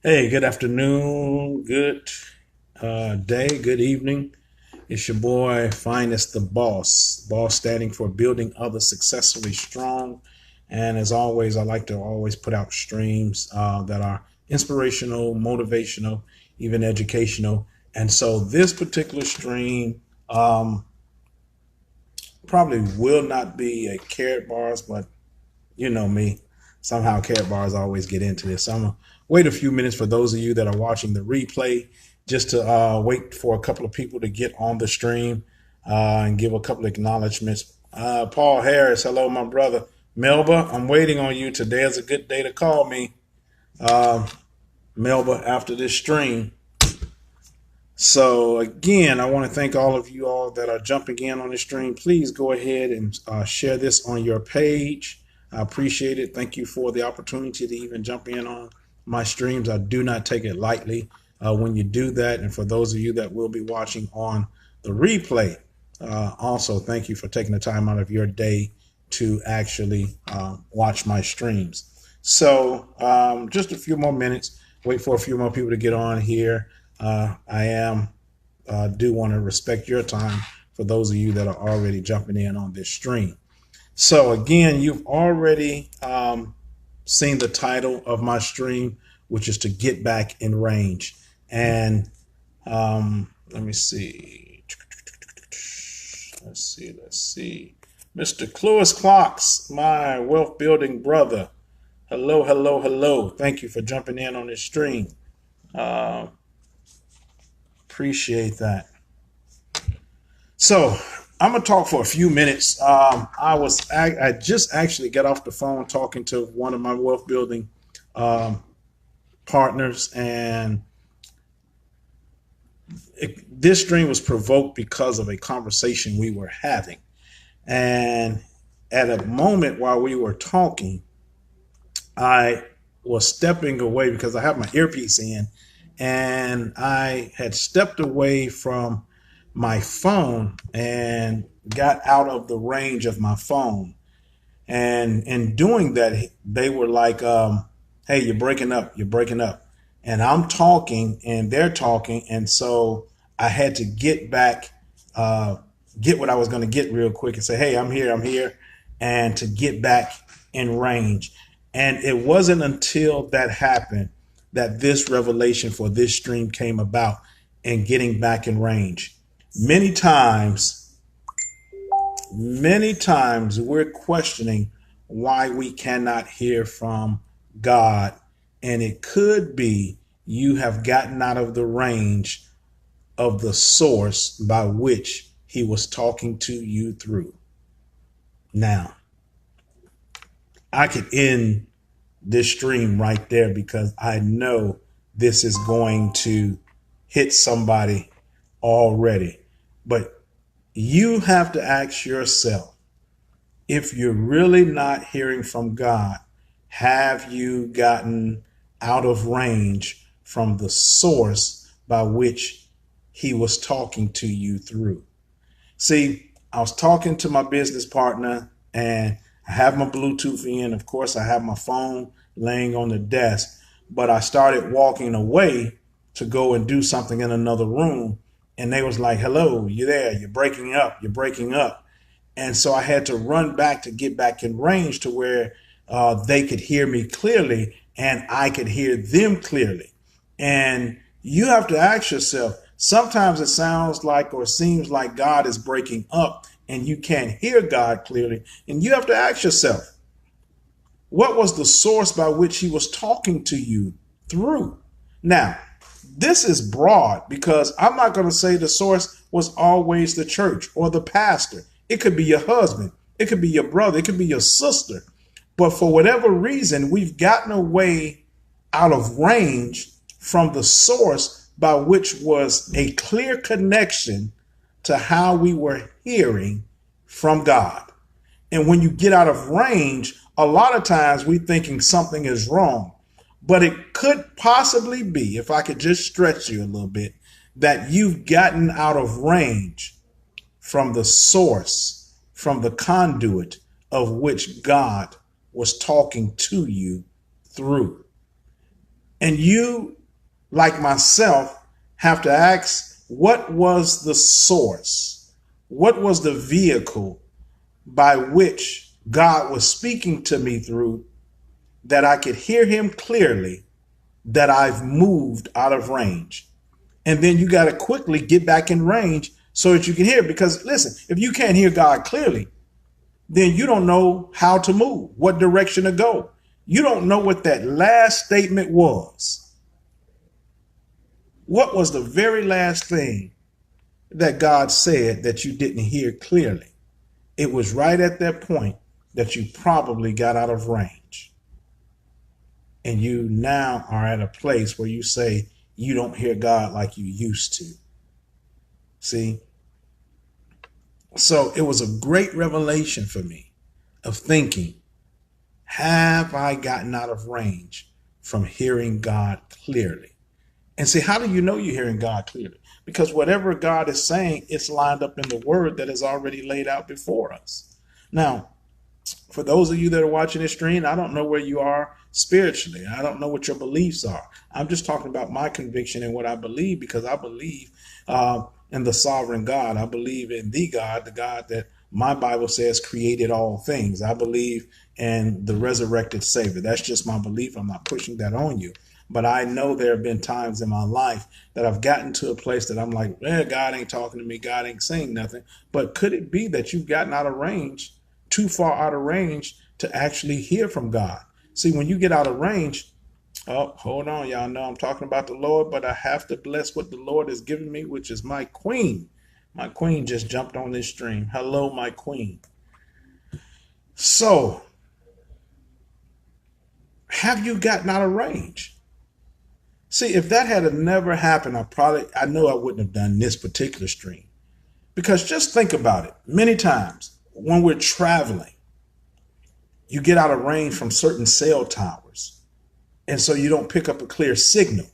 Hey, good afternoon, good day, good evening. It's your boy, Finest the Boss. Boss standing for building others successfully strong. And as always, I like to always put out streams that are inspirational, motivational, even educational. And so this particular stream probably will not be a carrot bars, but you know me. Somehow carrot bars always get into this. So I'm gonna wait a few minutes for those of you that are watching the replay, just to wait for a couple of people to get on the stream and give a couple of acknowledgments. Paul Harris, hello, my brother. Melba, I'm waiting on you. Today is a good day to call me, Melba, after this stream. So again, I want to thank all of you all that are jumping in on the stream. Please go ahead and share this on your page. I appreciate it. Thank you for the opportunity to even jump in on my streams. I do not take it lightly when you do that. And for those of you that will be watching on the replay, also thank you for taking the time out of your day to actually watch my streams. So just a few more minutes. Wait for a few more people to get on here. Do want to respect your time for those of you that are already jumping in on this stream. So again, you've already seen the title of my stream, which is to get back in range. And let me see. Let's see. Mr. Clewis Clocks, my wealth building brother. Hello. Thank you for jumping in on this stream. Appreciate that. So I'm gonna talk for a few minutes. I just actually got off the phone talking to one of my wealth building partners, and this stream was provoked because of a conversation we were having. And at a moment while we were talking, I was stepping away because I have my earpiece in, and I had stepped away from my phone and got out of the range of my phone. And in doing that, they were like, hey, you're breaking up. And I'm talking and they're talking. And so I had to get back, get what I was going to get real quick and say, hey, I'm here, and to get back in range. And it wasn't until that happened that this revelation for this stream came about, and getting back in range. Many times we're questioning why we cannot hear from God. And it could be you have gotten out of the range of the source by which he was talking to you through. Now, I could end this stream right there because I know this is going to hit somebody already. But you have to ask yourself, if you're really not hearing from God, have you gotten out of range from the source by which he was talking to you through? See, I was talking to my business partner, and I have my Bluetooth in. Of course, I have my phone laying on the desk, but I started walking away to go and do something in another room. And they was like, hello, you there? You're breaking up. And so I had to run back to get back in range to where they could hear me clearly and I could hear them clearly. And you have to ask yourself, sometimes it sounds like or seems like God is breaking up and you can't hear God clearly. And you have to ask yourself, what was the source by which he was talking to you through? Now, this is broad because I'm not going to say the source was always the church or the pastor. It could be your husband. It could be your brother. It could be your sister. But for whatever reason, we've gotten away out of range from the source by which was a clear connection to how we were hearing from God. And when you get out of range, a lot of times we're thinking something is wrong. But it could possibly be, if I could just stretch you a little bit, that you've gotten out of range from the source, from the conduit of which God was talking to you through. And you, like myself, have to ask, what was the source? What was the vehicle by which God was speaking to me through, that I could hear him clearly, that I've moved out of range? And then you got to quickly get back in range so that you can hear. Because listen, if you can't hear God clearly, then you don't know how to move, what direction to go. You don't know what that last statement was. What was the very last thing that God said that you didn't hear clearly? It was right at that point that you probably got out of range. And you now are at a place where you say you don't hear God like you used to. See? So it was a great revelation for me of thinking, have I gotten out of range from hearing God clearly? And see, how do you know you're hearing God clearly? Because whatever God is saying, it's lined up in the word that is already laid out before us. Now, for those of you that are watching this stream, I don't know where you are spiritually. I don't know what your beliefs are. I'm just talking about my conviction and what I believe, because I believe in the sovereign God. I believe in the God that my Bible says created all things. I believe in the resurrected Savior. That's just my belief. I'm not pushing that on you. But I know there have been times in my life that I've gotten to a place that I'm like, God ain't talking to me. God ain't saying nothing. But could it be that you've gotten out of range, too far out of range to actually hear from God? See, when you get out of range, oh, hold on. Y'all know I'm talking about the Lord, but I have to bless what the Lord has given me, which is my queen. My queen just jumped on this stream. Hello, my queen. So, have you gotten out of range? See, if that had never happened, I know I wouldn't have done this particular stream. Because just think about it. Many times when we're traveling, you get out of range from certain cell towers. And so you don't pick up a clear signal.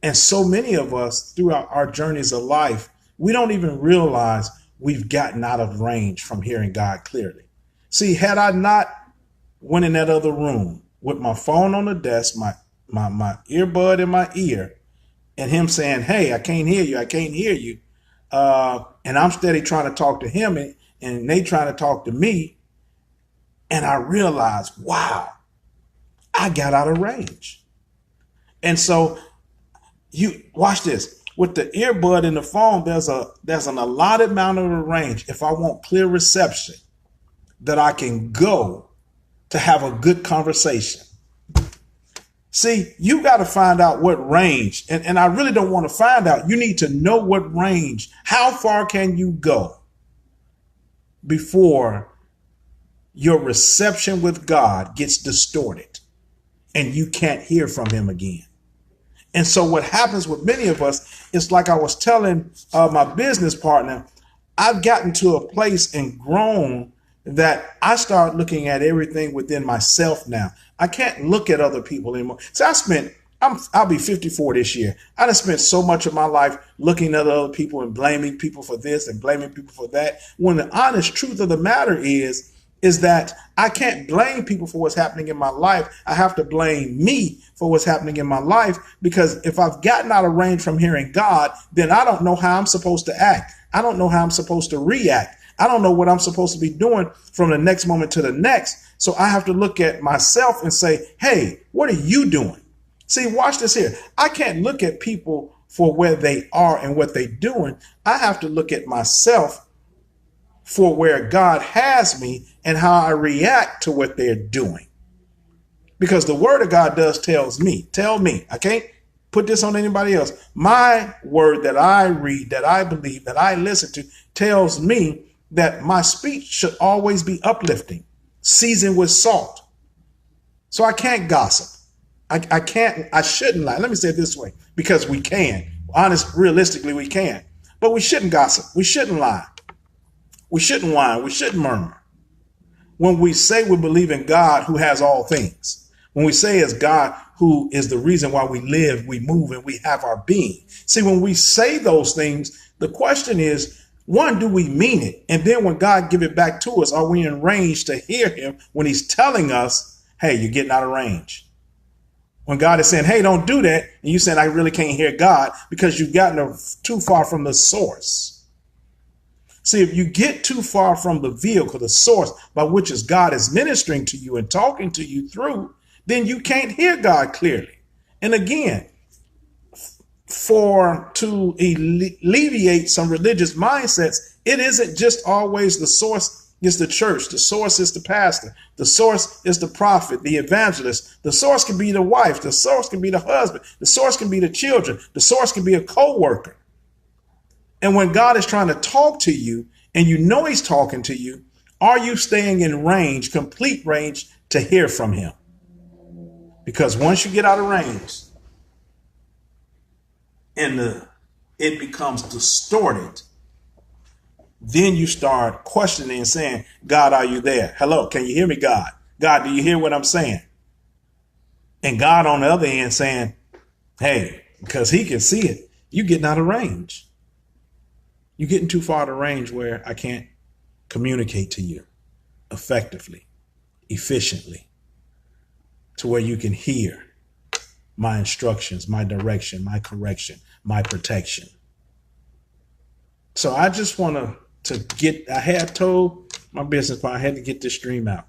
And so many of us throughout our journeys of life, we don't even realize we've gotten out of range from hearing God clearly. See, had I not went in that other room with my phone on the desk, my earbud in my ear, and him saying, hey, I can't hear you. I can't hear you. And I'm steady trying to talk to him, and they trying to talk to me. And I realized, wow, I got out of range. And so you watch this. With the earbud in the phone, there's an allotted amount of a range, if I want clear reception, that I can go to have a good conversation. See, you got to find out what range, and I really don't want to find out. You need to know what range. How far can you go before your reception with God gets distorted and you can't hear from him again? And so what happens with many of us is, like I was telling my business partner, I've gotten to a place and grown that I start looking at everything within myself now. I can't look at other people anymore. So I'll be 54 this year. I done spent so much of my life looking at other people and blaming people for this and blaming people for that. When the honest truth of the matter is that I can't blame people for what's happening in my life. I have to blame me for what's happening in my life, because if I've gotten out of range from hearing God, then I don't know how I'm supposed to act. I don't know how I'm supposed to react. I don't know what I'm supposed to be doing from the next moment to the next. So I have to look at myself and say, hey, what are you doing? See, watch this here. I can't look at people for where they are and what they're doing. I have to look at myself for where God has me and how I react to what they're doing. Because the word of God tell me, I can't put this on anybody else. My word that I read, that I believe, that I listen to tells me that my speech should always be uplifting, seasoned with salt. So I can't gossip. I shouldn't lie. Let me say it this way, because we can. Realistically, we can. But we shouldn't gossip. We shouldn't lie. We shouldn't whine. We shouldn't murmur. When we say we believe in God who has all things, when we say it's God who is the reason why we live, we move, and we have our being. See, when we say those things, the question is, one, do we mean it? And then when God give it back to us, are we in range to hear him when he's telling us, hey, you're getting out of range? When God is saying, hey, don't do that. And you saying, I really can't hear God because you've gotten too far from the source. See, if you get too far from the vehicle, the source by which is God is ministering to you and talking to you through, then you can't hear God clearly. And again, to alleviate some religious mindsets, it isn't just always the source is the church. The source is the pastor. The source is the prophet, the evangelist. The source can be the wife. The source can be the husband. The source can be the children. The source can be a co-worker. And when God is trying to talk to you and you know he's talking to you, are you staying in range, complete range to hear from him? Because once you get out of range and it becomes distorted, then you start questioning and saying, God, are you there? Hello, can you hear me, God? God, do you hear what I'm saying? And God on the other end saying, hey, because he can see it, you getting out of range. You're getting too far out of range where I can't communicate to you effectively, efficiently, to where you can hear my instructions, my direction, my correction, my protection. So I just want I had told my business partner, I had to get this stream out.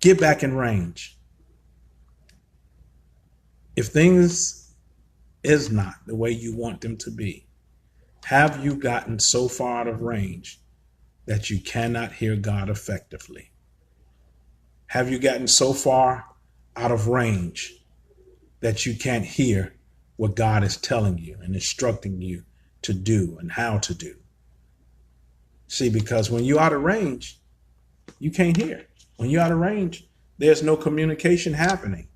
Get back in range. If things is not the way you want them to be, have you gotten so far out of range that you cannot hear God effectively? Have you gotten so far out of range that you can't hear what God is telling you and instructing you to do and how to do? See, because when you're out of range, you can't hear. When you're out of range, there's no communication happening.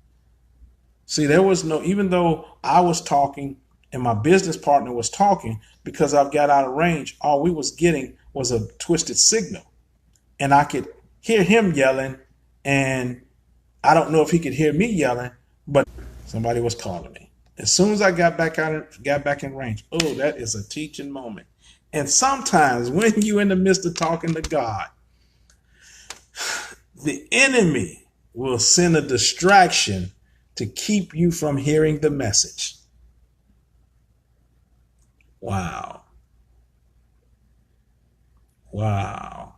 See, there was no, even though I was talking and my business partner was talking, because I've got out of range, all we was getting was a twisted signal. And I could hear him yelling, and I don't know if he could hear me yelling, but somebody was calling me. As soon as I got back in range, oh, that is a teaching moment. And sometimes when you're in the midst of talking to God, the enemy will send a distraction to keep you from hearing the message. Wow. Wow.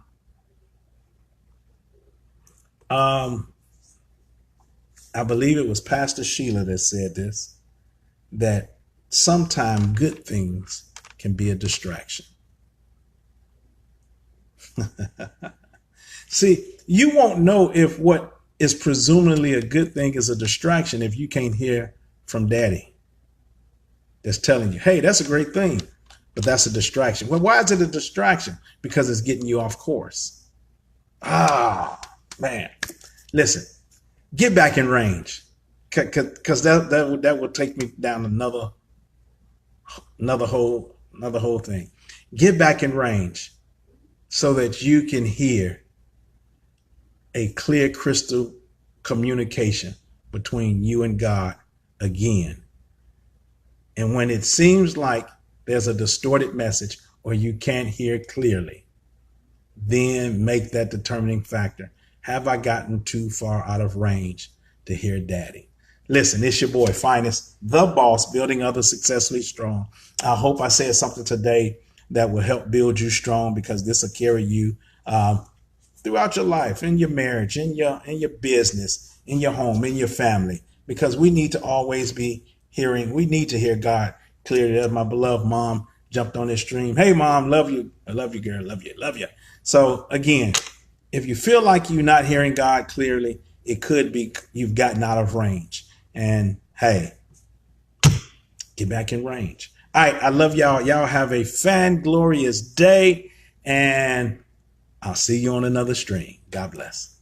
I believe it was Pastor Sheila that said this, that sometimes good things can be a distraction. See, you won't know if what is presumably a good thing is a distraction if you can't hear from Daddy that's telling you, hey, that's a great thing, but that's a distraction. Well, why is it a distraction? Because it's getting you off course. Ah, man. Listen, get back in range, because that will take me down another whole thing. Get back in range so that you can hear a clear crystal communication between you and God again. And when it seems like there's a distorted message or you can't hear clearly, then make that determining factor. Have I gotten too far out of range to hear Daddy? Listen, it's your boy Finest, the boss, building others successfully strong. I hope I said something today that will help build you strong, because this will carry you throughout your life, in your marriage, in your business, in your home, in your family, because we need to always be hearing. We need to hear God clearly. As my beloved mom jumped on this stream. Hey, Mom, love you. I love you, girl. Love you. Love you. So again, if you feel like you're not hearing God clearly, it could be you've gotten out of range. And hey, get back in range. All right. I love y'all. Y'all have a fan-glorious day, and I'll see you on another stream. God bless.